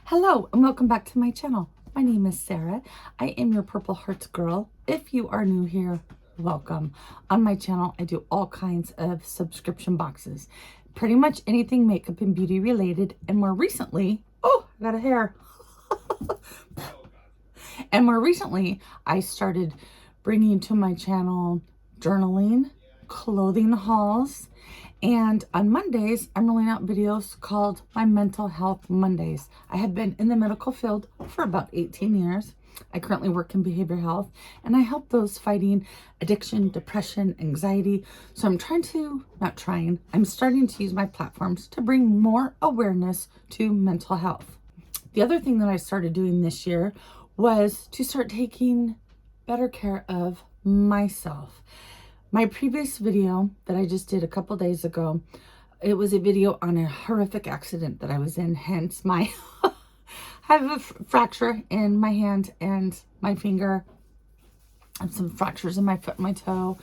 Hello and welcome back to my channel. My name is Sarah. I am your Purple Hearts girl. If you are new here, welcome. On my channel, I do all kinds of subscription boxes. Pretty much anything makeup and beauty related. And more recently, oh, I got a hair. And more recently, I started bringing to my channel journaling, clothing hauls, and on Mondays, I'm rolling out videos called my Mental Health Mondays. I have been in the medical field for about 18 years. I currently work in behavioral health, and I help those fighting addiction, depression, anxiety. So I'm starting to use my platforms to bring more awareness to mental health. The other thing that I started doing this year was to start taking better care of myself. My previous video that I just did a couple days ago, it was a video on a horrific accident that I was in, hence my I have a fracture in my hand and my finger, and some fractures in my foot and my toe,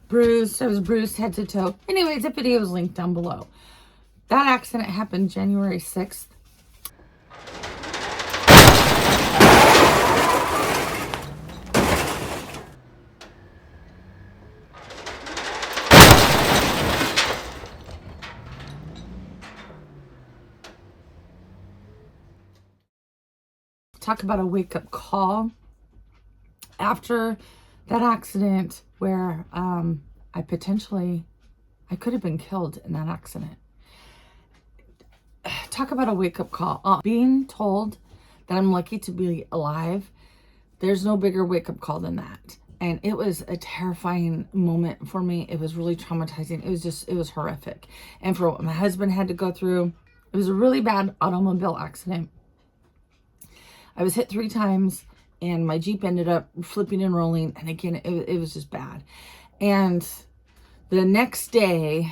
bruised. I was bruised head to toe. Anyways, the video is linked down below. That accident happened January 6th. Talk about a wake-up call after that accident where I could have been killed in that accident. Talk about a wake-up call. Being told that I'm lucky to be alive, there's no bigger wake-up call than that. And it was a terrifying moment for me. It was really traumatizing. It was horrific. And for what my husband had to go through, it was a really bad automobile accident. I was hit 3 times and my Jeep ended up flipping and rolling. And again, it was just bad. And the next day,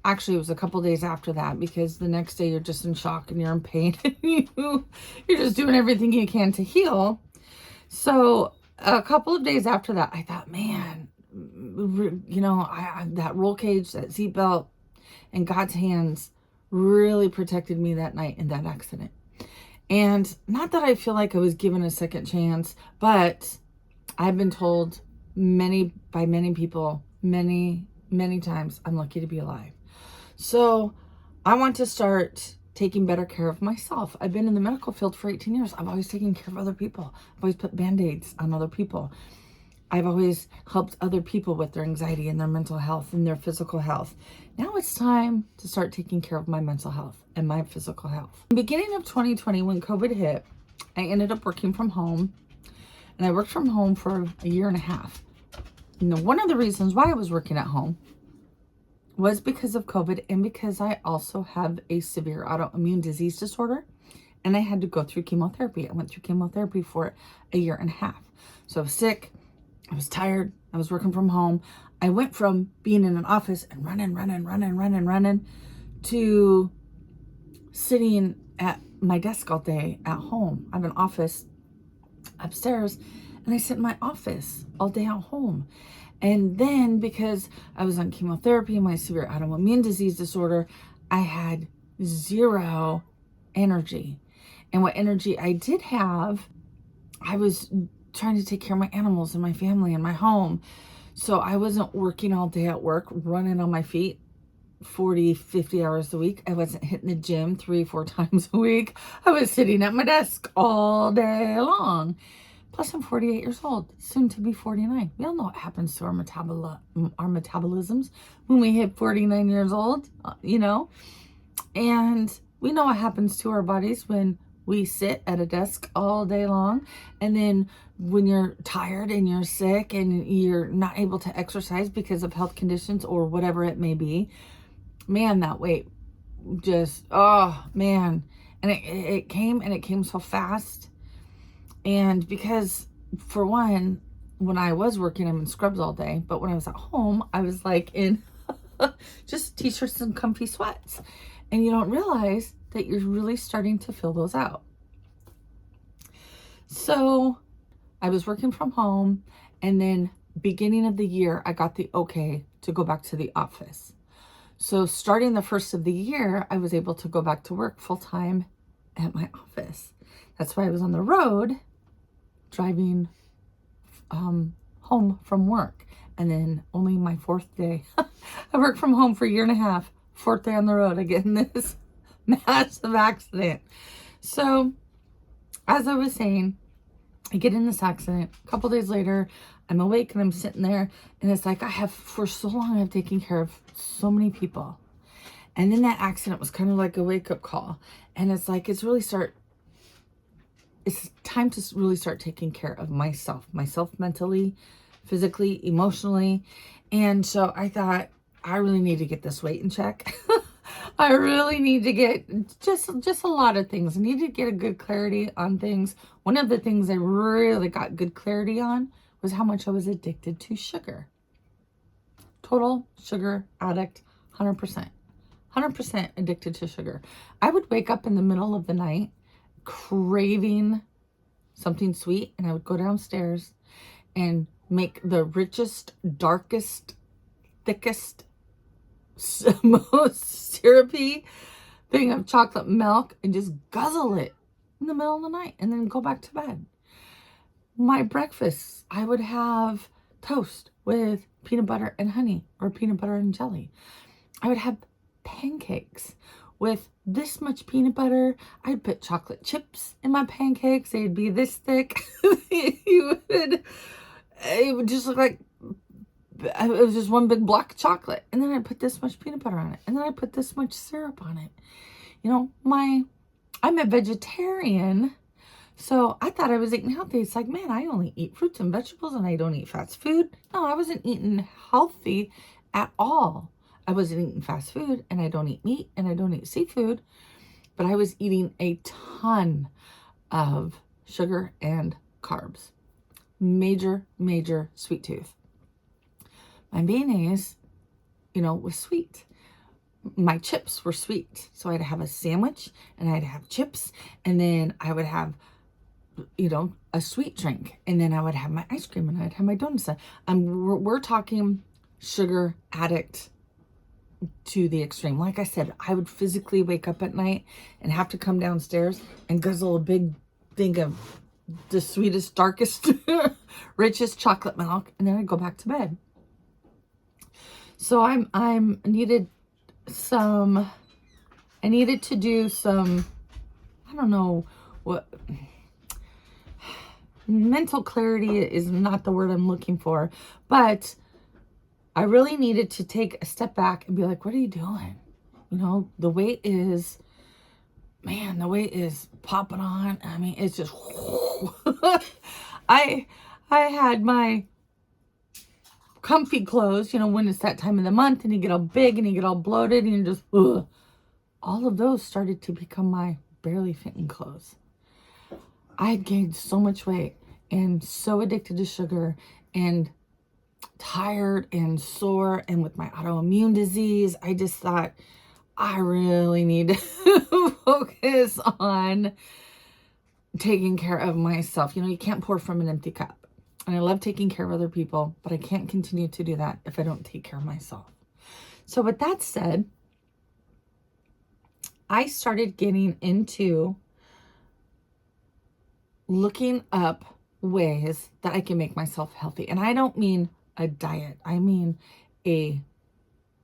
actually it was a couple days after that, because the next day you're just in shock and you're in pain. And you're just doing everything you can to heal. So a couple of days after that, I thought, man, you know, that roll cage, that seatbelt, and God's hands really protected me that night in that accident. And not that I feel like I was given a second chance, but I've been told by many people, many times, I'm lucky to be alive. So I want to start taking better care of myself. I've been in the medical field for 18 years. I've always taken care of other people. I've always put Band-Aids on other people. I've always helped other people with their anxiety and their mental health and their physical health. Now it's time to start taking care of my mental health and my physical health. In the beginning of 2020, when COVID hit, I ended up working from home, and I worked from home for a year and a half. And one of the reasons why I was working at home was because of COVID, and because I also have a severe autoimmune disease disorder, and I had to go through chemotherapy. I went through chemotherapy for a year and a half. So I was sick. I was tired. I was working from home. I went from being in an office and running to sitting at my desk all day at home. I have an office upstairs, and I sit in my office all day at home. And then because I was on chemotherapy and my severe autoimmune disease disorder, I had zero energy. And what energy I did have, I was trying to take care of my animals and my family and my home. So I wasn't working all day at work, running on my feet 40, 50 hours a week. I wasn't hitting the gym 3-4 times a week. I was sitting at my desk all day long. Plus I'm 48 years old, soon to be 49. We all know what happens to our metabolisms when we hit 49 years old, you know. And we know what happens to our bodies when we sit at a desk all day long. And then when you're tired and you're sick and you're not able to exercise because of health conditions or whatever it may be, man, that weight just, oh man. And it came so fast. And because, for one, when I was working, I'm in scrubs all day. But when I was at home, I was like in just t-shirts and comfy sweats. And you don't realize that you're really starting to fill those out. So I was working from home, and then beginning of the year, I got the okay to go back to the office. So starting the first of the year, I was able to go back to work full time at my office. That's why I was on the road driving home from work. And then only my 4th day. I worked from home for a year and a half. 4th day on the road, I get in this massive accident. So, as I was saying, I get in this accident. A couple days later, I'm awake and I'm sitting there. And it's like for so long, I've taken care of so many people. And then that accident was kind of like a wake-up call. And it's like, it's time to really start taking care of myself mentally, physically, emotionally. And so I thought, I really need to get this weight in check. I really need to get just a lot of things. I need to get a good clarity on things. One of the things I really got good clarity on was how much I was addicted to sugar. Total sugar addict, 100%. 100% addicted to sugar. I would wake up in the middle of the night craving something sweet, and I would go downstairs and make the richest, darkest, thickest, most syrupy thing of chocolate milk and just guzzle it in the middle of the night and then go back to bed. My breakfasts, I would have toast with peanut butter and honey or peanut butter and jelly. I would have pancakes with this much peanut butter. I'd put chocolate chips in my pancakes. They'd be this thick. It would just look like it was just one big block of chocolate. And then I'd put this much peanut butter on it. And then I'd put this much syrup on it. You know, I'm a vegetarian. So I thought I was eating healthy. It's like, man, I only eat fruits and vegetables and I don't eat fast food. No, I wasn't eating healthy at all. I wasn't eating fast food, and I don't eat meat, and I don't eat seafood, but I was eating a ton of sugar and carbs. Major, major sweet tooth. My mayonnaise, was sweet. My chips were sweet. So I'd have a sandwich, and I'd have chips, and then I would have, a sweet drink, and then I would have my ice cream, and I'd have my donuts. We're talking sugar addict to the extreme. Like I said, I would physically wake up at night and have to come downstairs and guzzle a big thing of the sweetest, darkest, richest chocolate milk, and then I'd go back to bed. So I needed to do some, I don't know what, mental clarity is not the word I'm looking for, but I really needed to take a step back and be like, what are you doing? The weight is popping on. I mean, it's just, I had my comfy clothes, when it's that time of the month and you get all big and you get all bloated and you just, ugh. All of those started to become my barely fitting clothes. I had gained so much weight and so addicted to sugar and tired and sore, and with my autoimmune disease, I just thought I really need to focus on taking care of myself. You can't pour from an empty cup. And I love taking care of other people, but I can't continue to do that if I don't take care of myself. So with that said, I started getting into looking up ways that I can make myself healthy. And I don't mean a diet. I mean a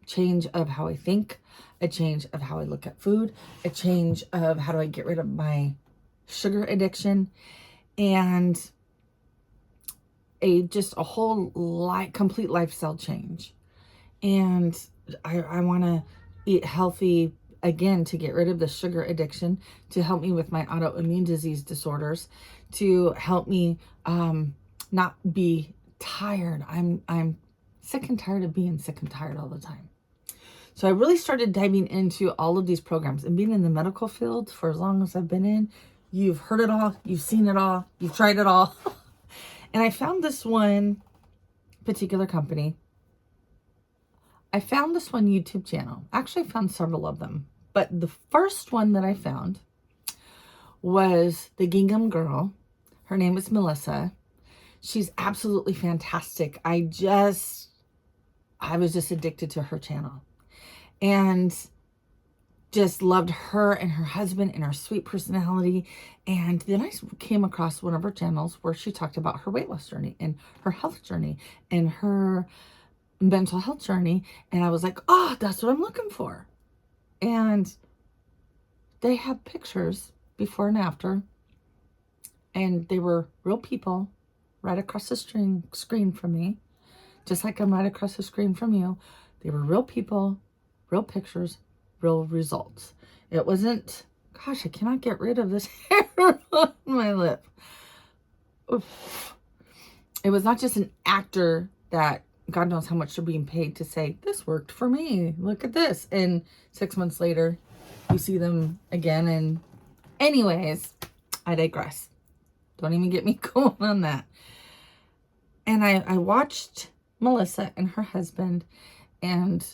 change of how I think, a change of how I look at food, a change of how do I get rid of my sugar addiction, and just a whole complete lifestyle change. And I want to eat healthy again to get rid of the sugar addiction, to help me with my autoimmune disease disorders, to help me not be tired. I'm sick and tired of being sick and tired all the time. So I really started diving into all of these programs, and being in the medical field for as long as I've been in, you've heard it all, you've seen it all, you've tried it all. And I found this one particular company. I found this one YouTube channel. Actually, I found several of them, but the first one that I found was the Gingham Girl. Her name is Melissa. She's absolutely fantastic. I was just addicted to her channel. And just loved her and her husband and her sweet personality. And then I came across one of her channels where she talked about her weight loss journey and her health journey and her mental health journey. And I was like, oh, that's what I'm looking for. And they have pictures before and after. And they were real people right across the screen from me. Just like I'm right across the screen from you. They were real people, real pictures, real results. It wasn't, gosh, I cannot get rid of this hair on my lip. Oof. It was not just an actor that God knows how much they're being paid to say, this worked for me. Look at this. And 6 months later, you see them again. And anyways, I digress. Don't even get me going on that. And I watched Melissa and her husband and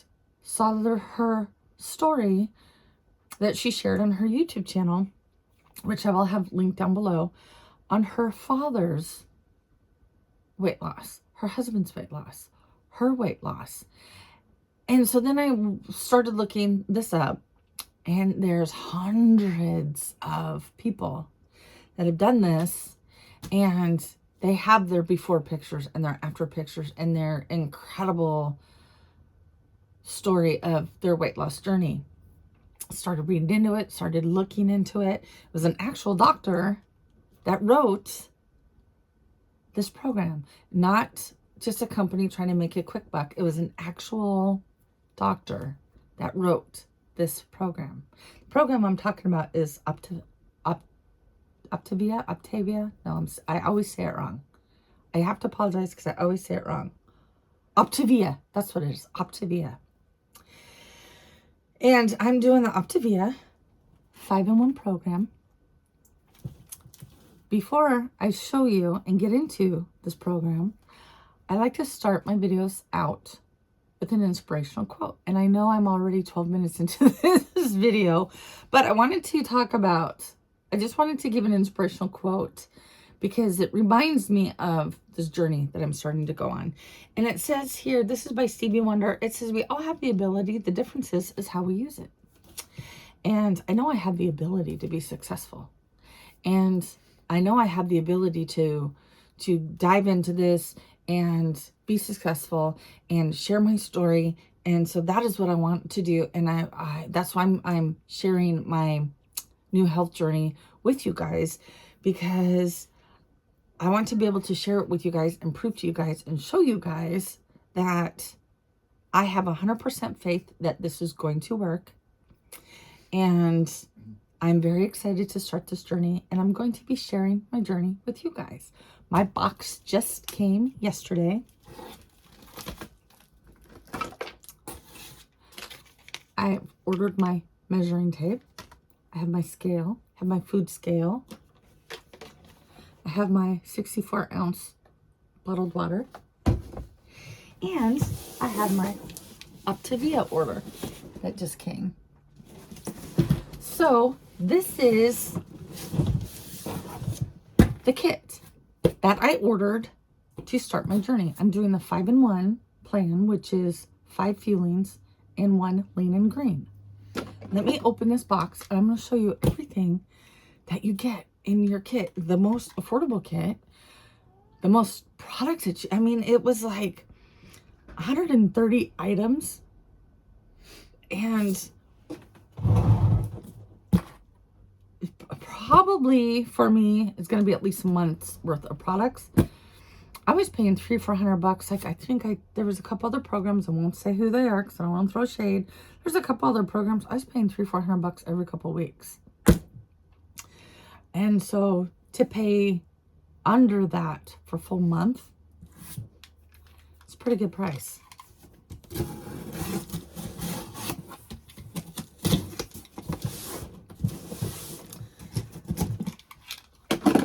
saw her story that she shared on her YouTube channel, which I will have linked down below, on her father's weight loss, her husband's weight loss, her weight loss. And so then I started looking this up, and there's hundreds of people that have done this, and they have their before pictures and their after pictures and their incredible story of their weight loss journey. Started reading into it, started looking into it. It was an actual doctor that wrote this program, not just a company trying to make a quick buck. It was an actual doctor that wrote this program. The program I'm talking about is Optavia. No, I always say it wrong. I have to apologize because I always say it wrong. Optavia. That's what it is. Optavia. And I'm doing the Optavia 5-in-1 program. Before I show you and get into this program, I like to start my videos out with an inspirational quote. And I know I'm already 12 minutes into this video, but I just wanted to give an inspirational quote because it reminds me of this journey that I'm starting to go on. And it says here, this is by Stevie Wonder. It says, we all have the ability. The difference is how we use it. And I know I have the ability to be successful. And I know I have the ability to dive into this and be successful and share my story. And so that is what I want to do. And that's why I'm sharing my new health journey with you guys, because I want to be able to share it with you guys and prove to you guys and show you guys that I have 100% faith that this is going to work. And I'm very excited to start this journey, and I'm going to be sharing my journey with you guys. My box just came yesterday. I ordered my measuring tape. I have my scale, I have my food scale. I have my 64-ounce bottled water. And I have my Optavia order that just came. So this is the kit that I ordered to start my journey. I'm doing the 5-in-1 plan, which is 5 fuelings and 1 lean and green. Let me open this box, and I'm going to show you everything that you get in your kit. The most affordable kit, the most products that it was like 130 items, and probably for me it's going to be at least a month's worth of products. I was paying $300-400. Like, there was a couple other programs. I won't say who they are because I don't want to throw shade. There's a couple other programs. I was paying $300-400 every couple of weeks. And so to pay under that for a full month, it's a pretty good price.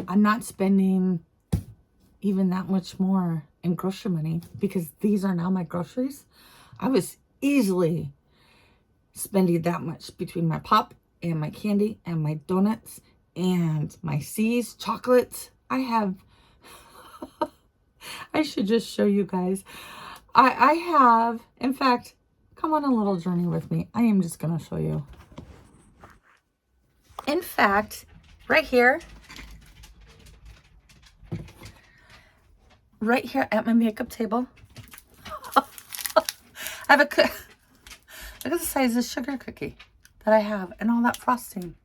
I'm not spending even that much more in grocery money because these are now my groceries. I was easily spending that much between my pop and my candy and my donuts and my C's, chocolates. I have, I should just show you guys. I have, in fact, come on a little journey with me. I am just going to show you. In fact, right here at my makeup table, I have look at the size of the sugar cookie that I have and all that frosting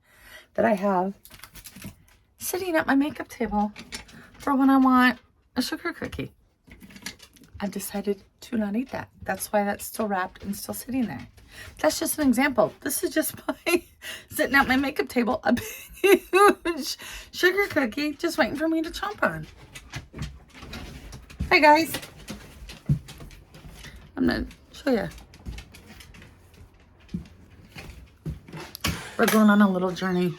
that I have sitting at my makeup table for when I want a sugar cookie. I've decided to not eat that. That's why that's still wrapped and still sitting there. That's just an example. This is just my sitting at my makeup table, a big, huge sugar cookie just waiting for me to chomp on. Hi guys. I'm gonna show you. We're going on a little journey.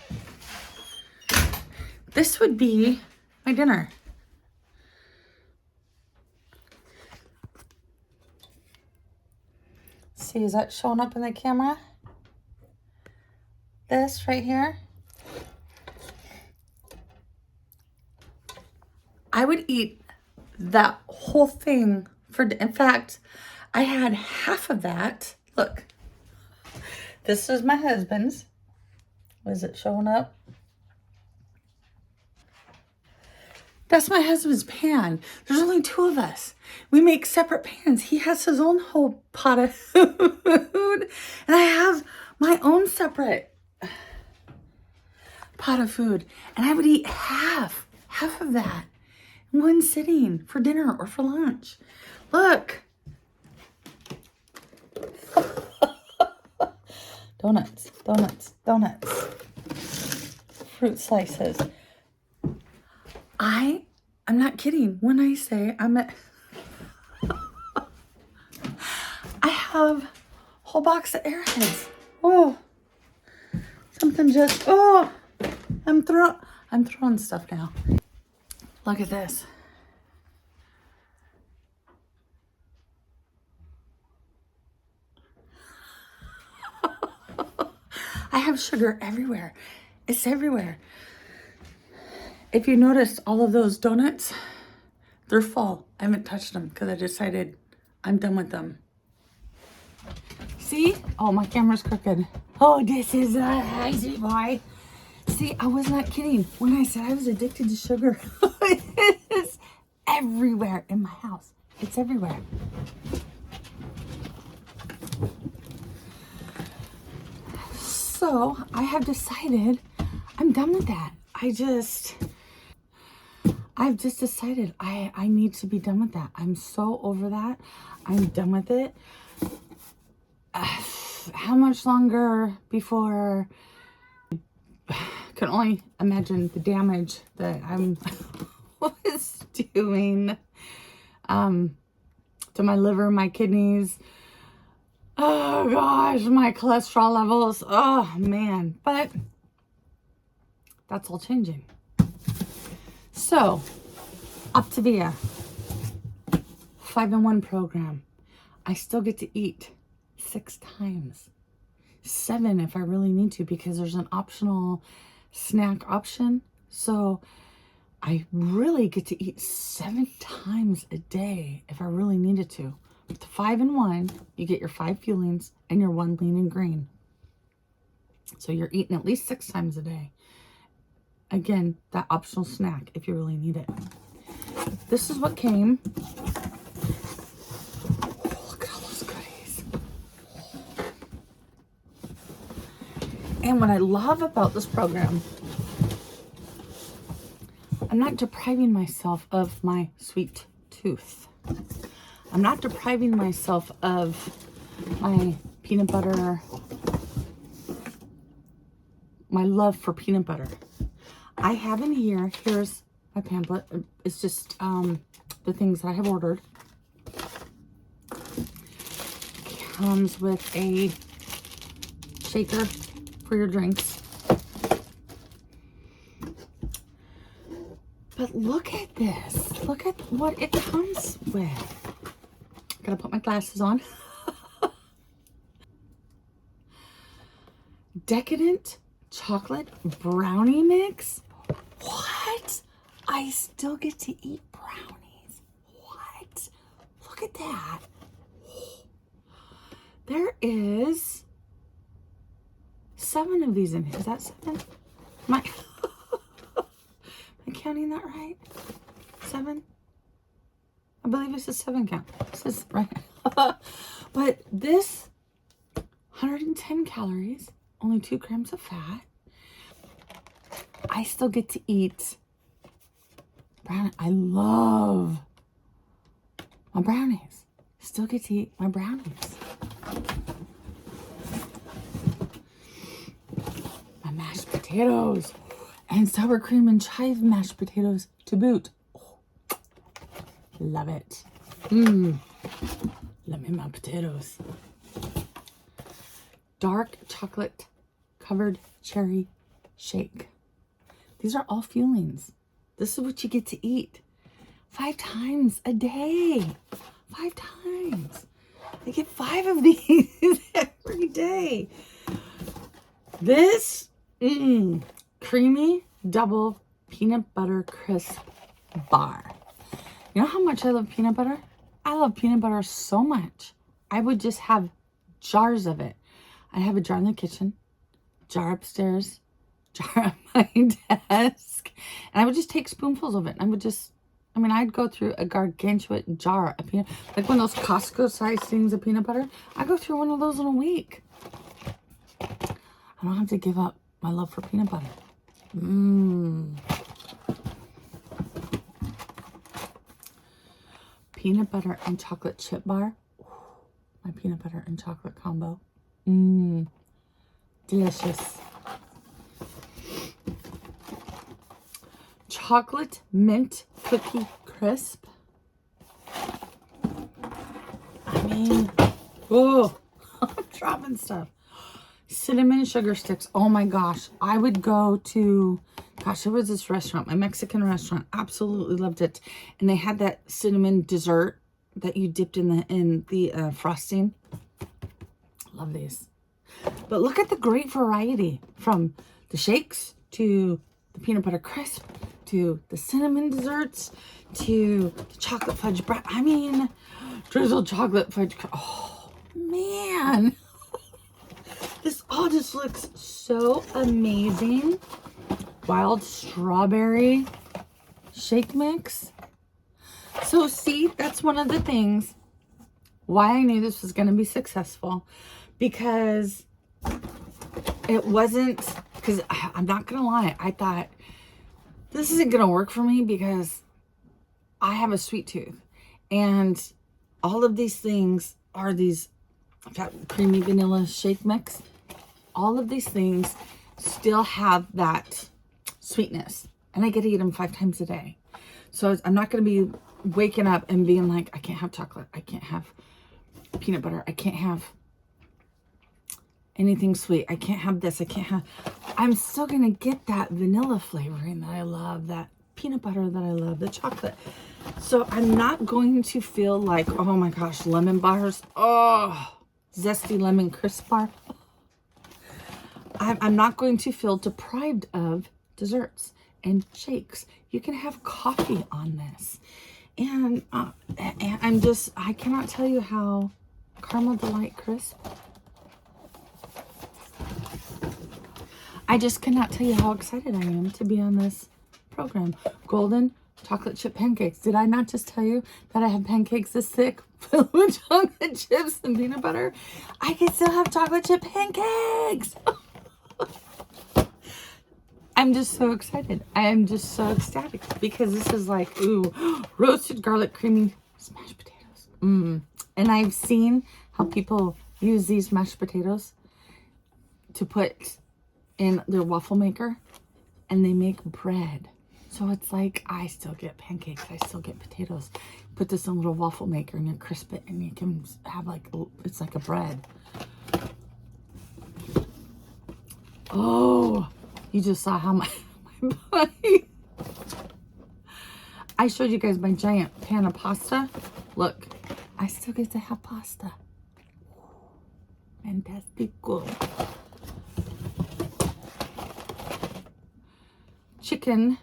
This would be my dinner. See, is that showing up in the camera? This right here. I would eat that whole thing in fact, I had half of that. Look, this is my husband's. Was it showing up? That's my husband's pan. There's only 2 of us. We make separate pans. He has his own whole pot of food, and I have my own separate pot of food. And I would eat half of that in one sitting for dinner or for lunch. Look. Donuts, donuts, donuts. Fruit slices. I'm not kidding when I say I have a whole box of Airheads. Oh, something just, oh, I'm throwing stuff now. Look at this. I have sugar everywhere. It's everywhere. If you noticed all of those donuts, they're full. I haven't touched them because I decided I'm done with them. See? Oh, my camera's crooked. Oh, this is a easy boy. See, I was not kidding when I said I was addicted to sugar. It's everywhere in my house. It's everywhere. So I have decided I'm done with that. I've just decided I need to be done with that. I'm so over that. I'm done with it. How much longer before I can only imagine the damage that I'm was doing to my liver, my kidneys. Oh gosh, my cholesterol levels. Oh man, but that's all changing. So, Optavia, 5-in-1 program. I still get to eat 6 times. 7 if I really need to, because there's an optional snack option. So I really get to eat 7 times a day if I really needed to. With the 5-in-1, you get your 5 fuelings and your 1 lean and green. So you're eating at least 6 times a day. Again, that optional snack if you really need it. This is what came. Oh, look at all those goodies. And what I love about this program, I'm not depriving myself of my sweet tooth. I'm not depriving myself of my peanut butter, my love for peanut butter. I have in here, here's my pamphlet. It's just the things that I have ordered. Comes with a shaker for your drinks. But look at this. Look at what it comes with. Gotta put my glasses on. Decadent chocolate brownie mix. What? I still get to eat brownies. What? Look at that. There is 7 of these in here. Is that 7? Am I counting that right? 7? I believe it's a 7 count. This is right. But this 110 calories, only 2 grams of fat. I still get to eat brownie. I love my brownies. Still get to eat my brownies. My mashed potatoes and sour cream and chive mashed potatoes to boot. Oh, love it. Love me my potatoes. Dark chocolate covered cherry shake. These are all fuelings. This is what you get to eat 5 times a day. 5 times. I get 5 of these every day. This creamy double peanut butter crisp bar. You know how much I love peanut butter? I love peanut butter so much. I would just have jars of it. I have a jar in the kitchen, jar upstairs, jar on my desk, and I would just take spoonfuls of it. And I would just, I'd go through a gargantuan jar of peanut, like one of those Costco-sized things of peanut butter. I go through one of those in a week. I don't have to give up my love for peanut butter. Peanut butter and chocolate chip bar. Ooh, my peanut butter and chocolate combo. Delicious. Chocolate mint cookie crisp. Oh, I'm dropping stuff. Cinnamon sugar sticks. Oh my gosh. I would go to, there was this restaurant, my Mexican restaurant. Absolutely loved it. And they had that cinnamon dessert that you dipped in the frosting. Love these. But look at the great variety, from the shakes to the peanut butter crisp to the cinnamon desserts to the chocolate fudge drizzled chocolate fudge. Oh man. This all just looks so amazing. Wild strawberry shake mix. So see, that's one of the things why I knew this was going to be successful, because it wasn't, because I'm not going to lie, I thought this isn't going to work for me because I have a sweet tooth, and all of these things are these creamy vanilla shake mix. All of these things still have that sweetness, and I get to eat them 5 times a day. So I'm not going to be waking up and being like, I can't have chocolate, I can't have peanut butter, I can't have anything sweet, I can't have this, I'm still going to get that vanilla flavoring that I love, that peanut butter that I love, the chocolate. So I'm not going to feel like, oh my gosh, lemon bars, zesty lemon crisp bar. I'm not going to feel deprived of desserts and shakes. You can have coffee on this. And I cannot tell you how Caramel Delight Crisp. I just cannot tell you how excited I am to be on this program. Golden chocolate chip pancakes. Did I not just tell you that I have pancakes this thick filled with chocolate chips and peanut butter? I can still have chocolate chip pancakes. I'm just so excited. I am just so ecstatic because this is like, ooh, roasted garlic creamy mashed potatoes. And I've seen how people use these mashed potatoes to put in their waffle maker, and they make bread. So it's like, I still get pancakes, I still get potatoes. Put this in a little waffle maker and you crisp it, and you can have it's like a bread. Oh, you just saw how my body. I showed you guys my giant pan of pasta. Look, I still get to have pasta. Fantastico. Chicken.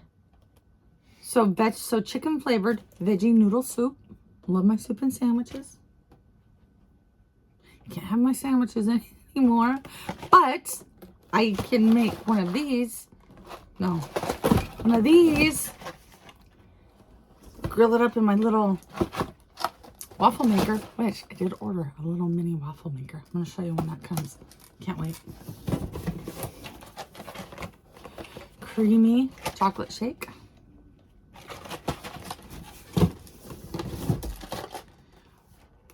So chicken flavored veggie noodle soup. Love my soup and sandwiches. Can't have my sandwiches anymore, but I can make one of these No. One of these. Grill it up in my little waffle maker, which I did order a little mini waffle maker. I'm going to show you when that comes. Can't wait. Creamy chocolate shake.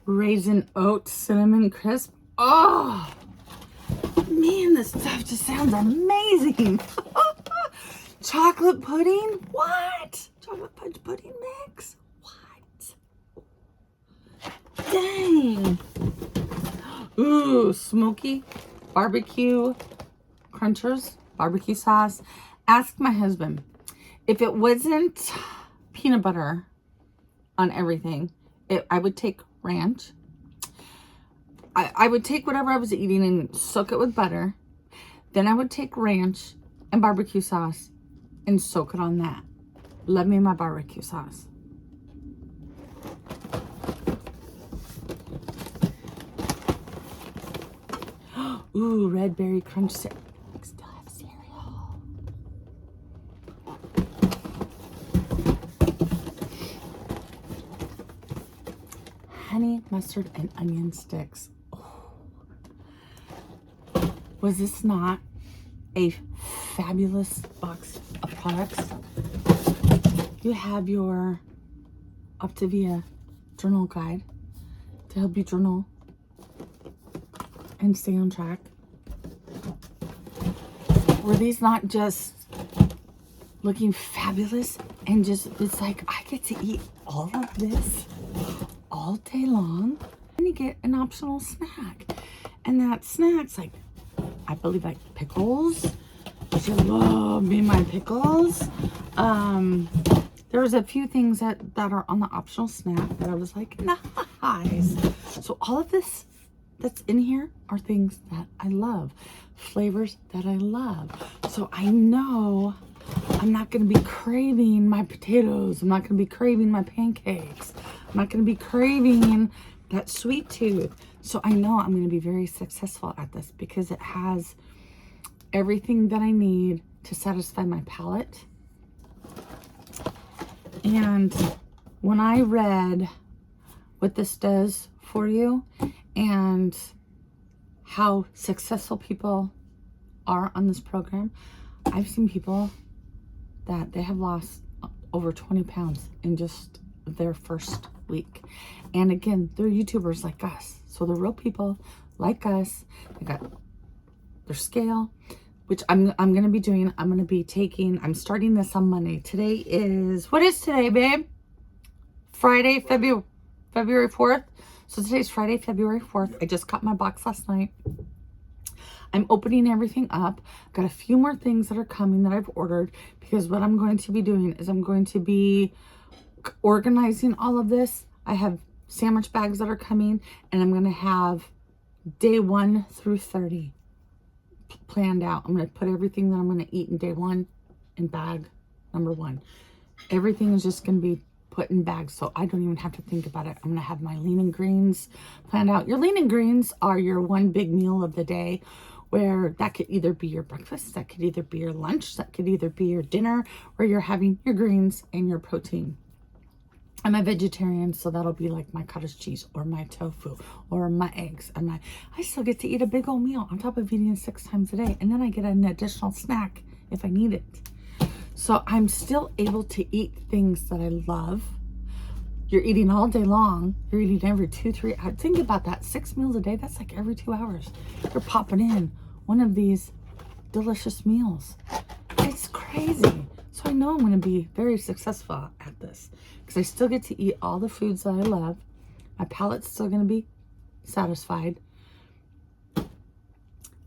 Raisin oat cinnamon crisp. Oh, man, this stuff just sounds amazing. Chocolate pudding? What? Chocolate fudge pudding mix? What? Dang. Ooh, smoky barbecue crunchers, barbecue sauce. Ask my husband. If it wasn't peanut butter on everything, I would take ranch. I would take whatever I was eating and soak it with butter. Then I would take ranch and barbecue sauce and soak it on that. Love me my barbecue sauce. Ooh, red berry crunch cereal. I still have cereal. Honey, mustard, and onion sticks. Oh. Was this not a fabulous box of products? You have your Optavia journal guide to help you journal and stay on track. Were these not just looking fabulous and just, it's like I get to eat all of this all day long, and you get an optional snack, and that snack's like, I believe, like pickles, which I love me my pickles. There's a few things that are on the optional snack that I was like, nice. So all of this that's in here are things that I love, flavors that I love. So I know I'm not going to be craving my potatoes. I'm not going to be craving my pancakes. I'm not going to be craving that sweet tooth. So I know I'm going to be very successful at this because it has everything that I need to satisfy my palate. And when I read what this does for you and how successful people are on this program, I've seen people that they have lost over 20 pounds in just their first week. And again, they're YouTubers like us. So they're real people like us. They got their scale, which I'm going to be doing. I'm going to be taking, I'm starting this on Monday. Today is, what is today, babe? Friday, February 4th. So today's Friday, February 4th. I just got my box last night. I'm opening everything up. Got a few more things that are coming that I've ordered, because what I'm going to be doing is I'm going to be organizing all of this. I have sandwich bags that are coming, and I'm going to have day 1 through 30 planned out. I'm going to put everything that I'm going to eat in day 1 in bag number 1. Everything is just going to be put in bags, so I don't even have to think about it. I'm going to have my lean and greens planned out. Your lean and greens are your one big meal of the day, where that could either be your breakfast, that could either be your lunch, that could either be your dinner, where you're having your greens and your protein. I'm a vegetarian, so that'll be like my cottage cheese or my tofu or my eggs. And I still get to eat a big old meal on top of eating 6 times a day. And then I get an additional snack if I need it. So I'm still able to eat things that I love. You're eating all day long. You're eating every 2-3 hours. Think about that. 6 meals a day. That's like every 2 hours. You're popping in one of these delicious meals. It's crazy. So I know I'm going to be very successful at this, because I still get to eat all the foods that I love. My palate's still going to be satisfied.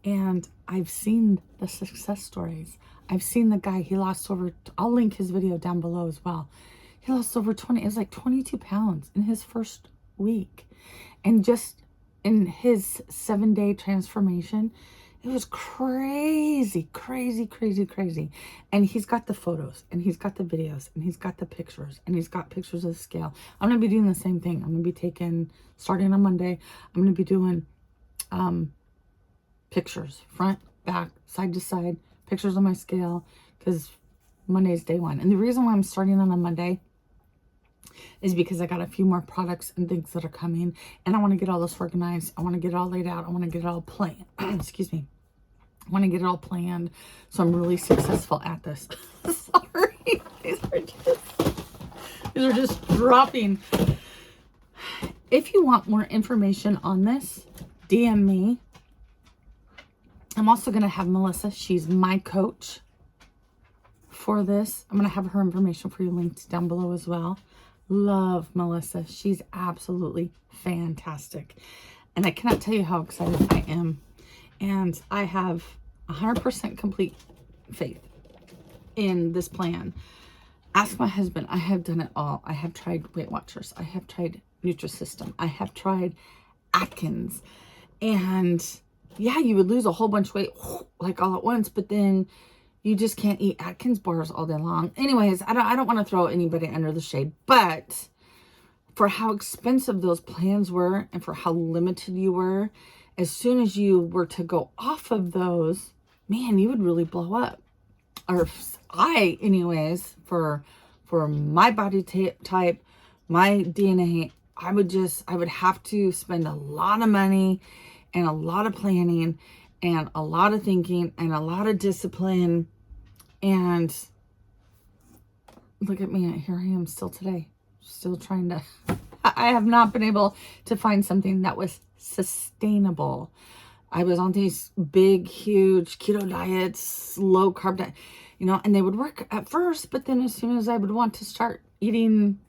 And I've seen the success stories. I've seen the guy, he lost over, I'll link his video down below as well. He lost over 20, it was like 22 pounds in his first week. And just in his 7-day transformation, it was crazy, crazy, crazy, crazy. And he's got the photos, and he's got the videos, and he's got the pictures, and he's got pictures of the scale. I'm going to be doing the same thing. I'm going to be taking, starting on Monday, I'm going to be doing pictures, front, back, side to side, pictures on my scale, because Monday's day one. And the reason why I'm starting on a Monday is because I got a few more products and things that are coming, and I want to get all this organized. I want to get it all laid out. I want to get it all planned. Excuse me. I want to get it all planned so I'm really successful at this. Sorry. These are just dropping. If you want more information on this, DM me. I'm also going to have Melissa. She's my coach for this. I'm going to have her information for you linked down below as well. Love Melissa. She's absolutely fantastic. And I cannot tell you how excited I am. And I have 100% complete faith in this plan. Ask my husband. I have done it all. I have tried Weight Watchers. I have tried Nutrisystem. I have tried Atkins. And yeah, you would lose a whole bunch of weight like all at once, but then you just can't eat Atkins bars all day long. Anyways, I don't want to throw anybody under the shade, but for how expensive those plans were and for how limited you were, as soon as you were to go off of those, man, you would really blow up. Or I, anyways, for my body type, my DNA, I would have to spend a lot of money and a lot of planning and a lot of thinking and a lot of discipline. And look at me, here I am still today, still trying to, I have not been able to find something that was sustainable. I was on these big, huge keto diets, low carb diet, you know, and they would work at first, but then as soon as I would want to start eating,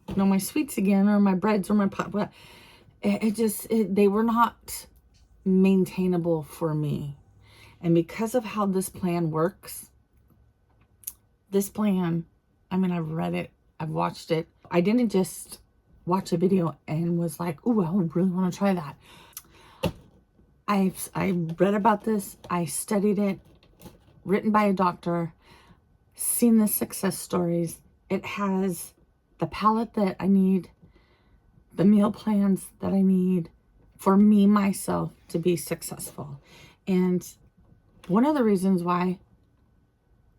you know, my sweets again, or my breads or my pot, they were not maintainable for me. And because of how this plan works, this plan, I mean, I've read it, I've watched it. I didn't just watch a video and was like, ooh, I really want to try that. I read about this, I studied it, written by a doctor, seen the success stories. It has the palette that I need, the meal plans that I need for me, myself, to be successful. And one of the reasons why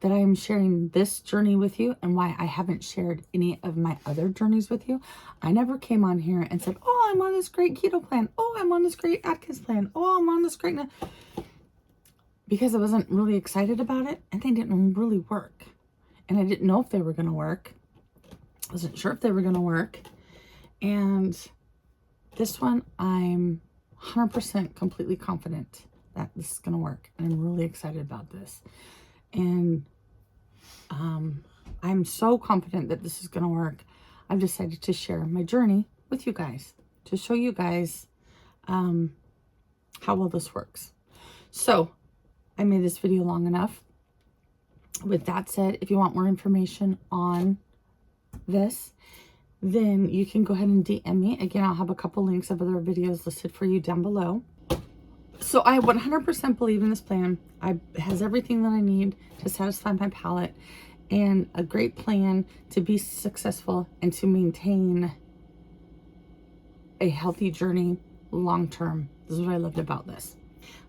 that I am sharing this journey with you and why I haven't shared any of my other journeys with you, I never came on here and said, oh, I'm on this great keto plan. Oh, I'm on this great Atkins plan. Oh, I'm on this great... Because I wasn't really excited about it and they didn't really work. And I didn't know if they were going to work. I wasn't sure if they were going to work. And this one, I'm 100% completely confident that this is going to work. And I'm really excited about this. And I'm so confident that this is going to work. I've decided to share my journey with you guys, to show you guys how well this works. So I made this video long enough. With that said, if you want more information on this, then you can go ahead and DM me. Again, I'll have a couple links of other videos listed for you down below. So I 100% believe in this plan. It has everything that I need to satisfy my palate and a great plan to be successful and to maintain a healthy journey long term. This is what I loved about this.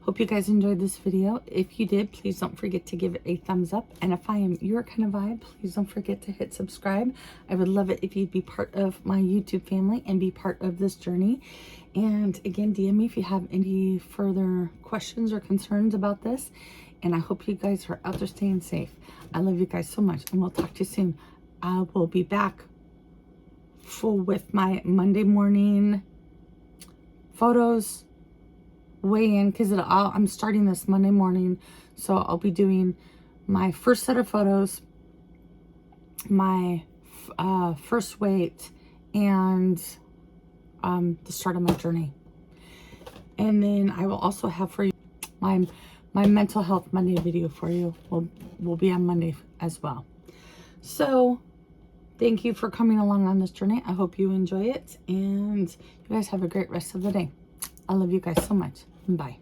Hope you guys enjoyed this video. If you did, please don't forget to give it a thumbs up. And if I am your kind of vibe, please don't forget to hit subscribe. I would love it if you'd be part of my YouTube family and be part of this journey. And again, DM me if you have any further questions or concerns about this. And I hope you guys are out there staying safe. I love you guys so much, and we'll talk to you soon. I will be back with my Monday morning photos weigh in, because I'm starting this Monday morning, so I'll be doing my first set of photos, my first weight, and the start of my journey. And then I will also have for you my mental health Monday video for you. Will be on Monday as well. So thank you for coming along on this journey. I hope you enjoy it, and you guys have a great rest of the day. I love you guys so much. Bye.